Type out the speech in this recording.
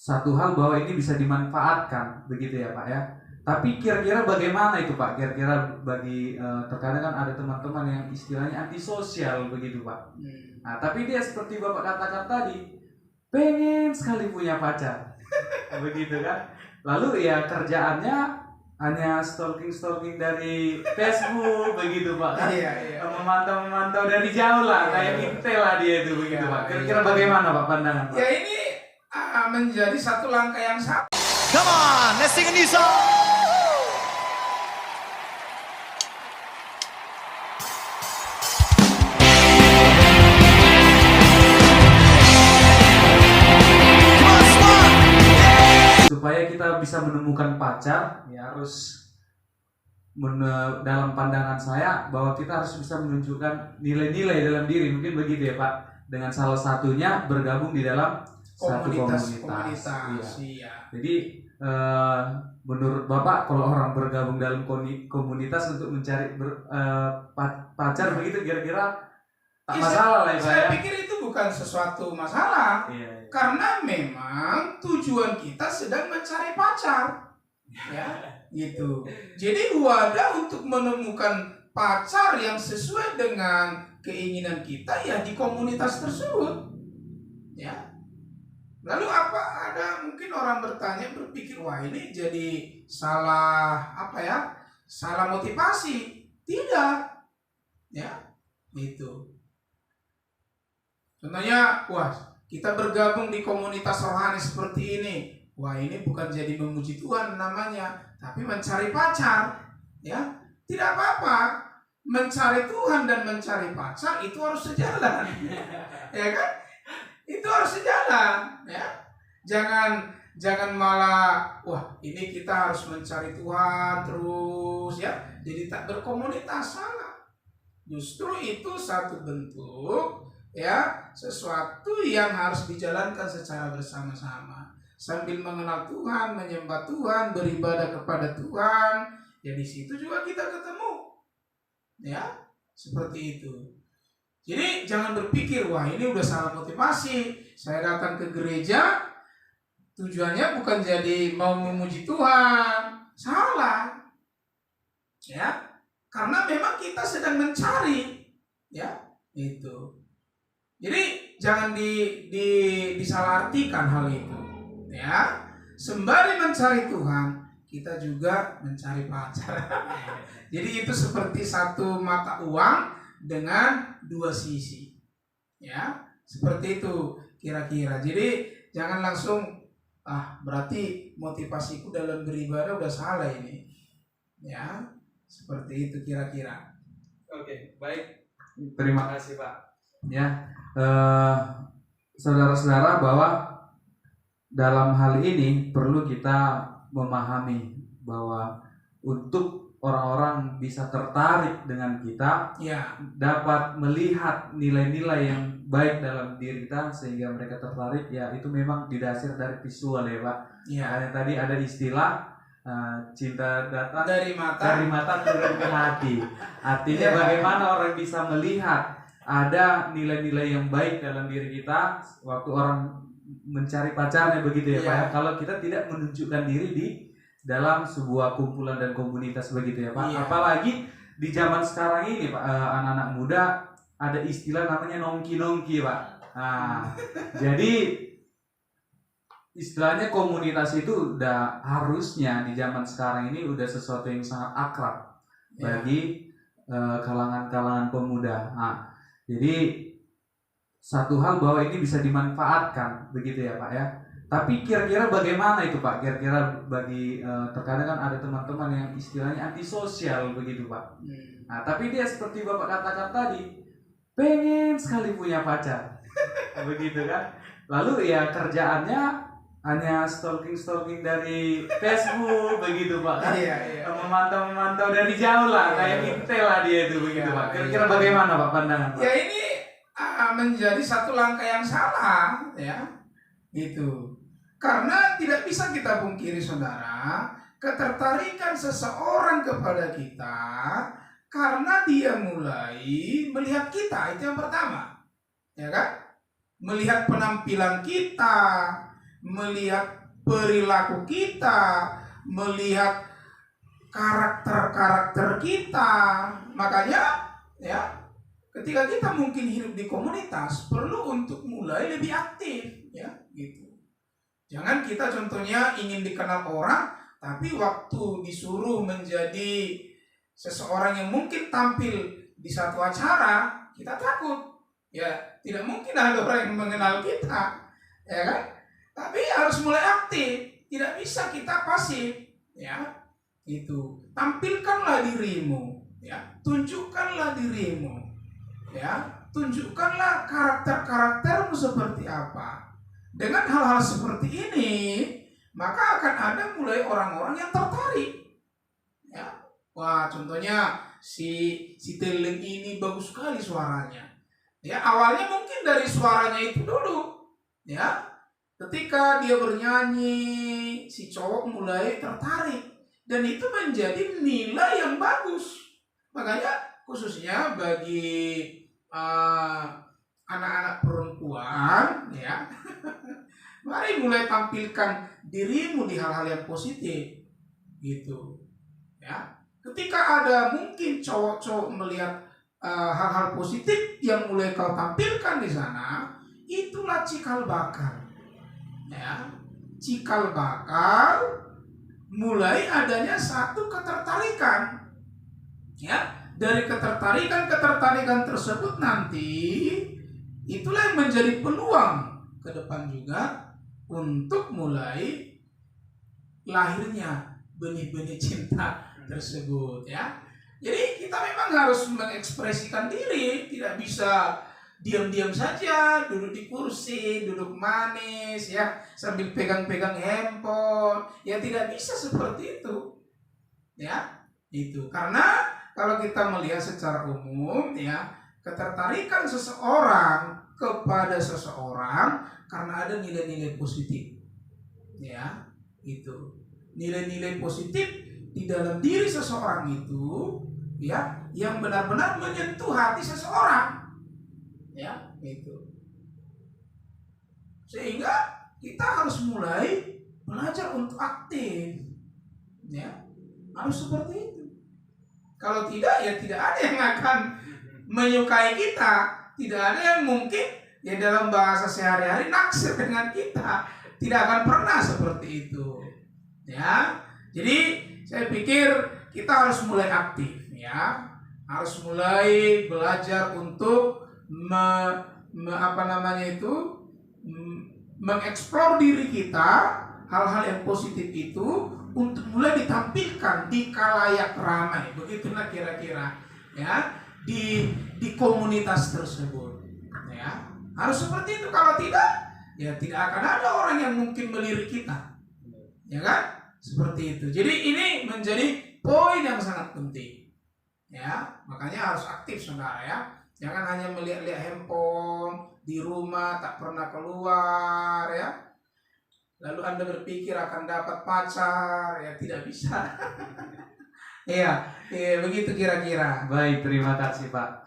satu hal bahwa ini bisa dimanfaatkan begitu ya Pak ya. Tapi kira-kira bagaimana itu Pak? Kira-kira bagi terkadang kan ada teman-teman yang istilahnya antisosial begitu Pak. Nah, tapi dia seperti Bapak katakan tadi, pengen sekali punya pacar. Begitu kan? Lalu ya kerjaannya hanya stalking dari Facebook begitu Pak kan? Iya. Memantau dari jauh lah, kayak intel lah dia itu begitu Pak. Kira-kira bagaimana Pak pandangan Pak? Ya ini menjadi satu langkah yang salah. Come on, let's sing a new song. Supaya kita bisa menemukan pacar, ya harus dalam pandangan saya bahwa kita harus bisa menunjukkan nilai-nilai dalam diri, mungkin begitu ya Pak. Dengan salah satunya bergabung di dalam satu komunitas. Iya. Jadi menurut Bapak kalau orang bergabung dalam komunitas untuk mencari pacar begitu kira-kira tak masalah lah ya Pak. Saya pikir itu bukan sesuatu masalah. Iya. Karena memang tujuan kita sedang mencari pacar. Ya, gitu. Jadi wadah untuk menemukan pacar yang sesuai dengan keinginan kita ya di komunitas tersebut. Ya. Lalu apa ada mungkin orang berpikir wah ini jadi salah salah motivasi. Tidak. Ya, gitu. Contohnya, wah kita bergabung di komunitas rohani seperti ini. Wah ini bukan jadi memuji Tuhan namanya, tapi mencari pacar. Ya, tidak apa-apa. Mencari Tuhan dan mencari pacar itu harus sejalan. Ya kan? Itu harus sejalan. Ya, jangan malah wah ini kita harus mencari Tuhan terus ya. Jadi tak berkomunitas, salah. Justru itu satu bentuk ya sesuatu yang harus dijalankan secara bersama-sama sambil mengenal Tuhan, menyembah Tuhan, beribadah kepada Tuhan. Ya di situ juga kita ketemu. Ya, seperti itu. Jadi jangan berpikir wah ini udah salah motivasi. Saya datang ke gereja tujuannya bukan jadi mau memuji Tuhan. Salah. Ya. Karena memang kita sedang mencari. Ya, itu. Jadi jangan disalahartikan hal itu. Ya, sembari mencari Tuhan, kita juga mencari pacar. Jadi itu seperti satu mata uang dengan dua sisi. Ya, seperti itu kira-kira. Jadi jangan langsung berarti motivasiku dalam beribadah udah salah ini. Ya, seperti itu kira-kira. Oke, baik. Terima kasih Pak. Ya, saudara-saudara bahwa dalam hal ini perlu kita memahami bahwa untuk orang-orang bisa tertarik dengan kita, ya, dapat melihat nilai-nilai yang baik dalam diri kita sehingga mereka tertarik, ya itu memang didasar dari visual ya Pak. Ya. Tadi ada istilah cinta datang dari mata turun ke hati. Artinya bagaimana orang bisa melihat ada nilai-nilai yang baik dalam diri kita waktu orang mencari pacarnya begitu ya Pak. Kalau kita tidak menunjukkan diri di dalam sebuah kumpulan dan komunitas begitu ya Pak. Apalagi di zaman sekarang ini Pak, anak-anak muda ada istilah namanya nongki-nongki Pak. Nah, jadi istilahnya komunitas itu udah harusnya di zaman sekarang ini udah sesuatu yang sangat akrab bagi kalangan-kalangan pemuda. Nah, jadi satu hal bahwa ini bisa dimanfaatkan begitu ya Pak ya. Tapi kira-kira bagaimana itu Pak? Kira-kira bagi terkadang kan ada teman-teman yang istilahnya antisosial begitu Pak. Nah, tapi dia seperti Bapak katakan tadi, pengen sekali punya pacar. Begitu kan? Lalu ya kerjaannya hanya stalking dari Facebook begitu Pak kan? Iya. Memantau dari jauh lah, kayak intel lah dia itu begitu Pak. Kira-kira bagaimana Pak pandangan Pak? Ya ini menjadi satu langkah yang salah ya. Gitu. Karena tidak bisa kita pungkiri saudara, ketertarikan seseorang kepada kita karena dia mulai melihat kita, itu yang pertama. Ya kan? Melihat penampilan kita, melihat perilaku kita, melihat karakter-karakter kita. Makanya ya, ketika kita mungkin hidup di komunitas, perlu untuk mulai lebih aktif, ya, gitu. Jangan kita contohnya ingin dikenal orang, tapi waktu disuruh menjadi seseorang yang mungkin tampil di satu acara, kita takut. Ya, tidak mungkin ada orang yang mengenal kita, ya kan? Tapi harus mulai aktif, tidak bisa kita pasif, ya. Itu. Tampilkanlah dirimu, ya. Tunjukkanlah dirimu, ya. Tunjukkanlah karakter-karaktermu seperti apa. Dengan hal-hal seperti ini, maka akan ada mulai orang-orang yang tertarik, ya. Wah, contohnya si Teleng ini bagus sekali suaranya. Ya, awalnya mungkin dari suaranya itu dulu, ya. Ketika dia bernyanyi, si cowok mulai tertarik dan itu menjadi nilai yang bagus. Makanya khususnya bagi anak-anak perempuan, ya. Mari mulai tampilkan dirimu di hal-hal yang positif, gitu, ya. Ketika ada mungkin cowok-cowok melihat hal-hal positif yang mulai kau tampilkan di sana, itulah cikal bakal, ya. Cikal bakal mulai adanya satu ketertarikan, ya. Dari ketertarikan tersebut nanti itulah yang menjadi peluang ke depan juga untuk mulai lahirnya benih-benih cinta tersebut, ya. Jadi kita memang harus mengekspresikan diri, tidak bisa diam-diam saja, duduk di kursi, duduk manis, ya, sambil pegang-pegang handphone. Ya, tidak bisa seperti itu, ya. Itu karena kalau kita melihat secara umum, ya, ketertarikan seseorang kepada seseorang karena ada nilai-nilai positif, ya. Itu nilai-nilai positif di dalam diri seseorang itu, ya, yang benar-benar menyentuh hati seseorang, ya, itu. Sehingga kita harus mulai belajar untuk aktif, ya, harus seperti itu. Kalau tidak, ya tidak ada yang akan menyukai kita, tidak ada yang mungkin ya dalam bahasa sehari-hari naksir dengan kita, tidak akan pernah seperti itu, ya. Jadi saya pikir kita harus mulai aktif, ya, harus mulai belajar untuk mengeksplor diri kita, hal-hal yang positif itu untuk mulai ditampilkan di khalayak ramai, begitulah kira-kira, ya, di komunitas tersebut, ya, harus seperti itu. Kalau tidak, ya tidak akan ada orang yang mungkin melirik kita, ya kan? Seperti itu. Jadi ini menjadi poin yang sangat penting, ya. Makanya harus aktif, saudara, ya. Jangan hanya melihat-lihat handphone di rumah, tak pernah keluar, ya. Lalu Anda berpikir akan dapat pacar, ya tidak bisa. Iya, begitu kira-kira. Baik, terima kasih Pak.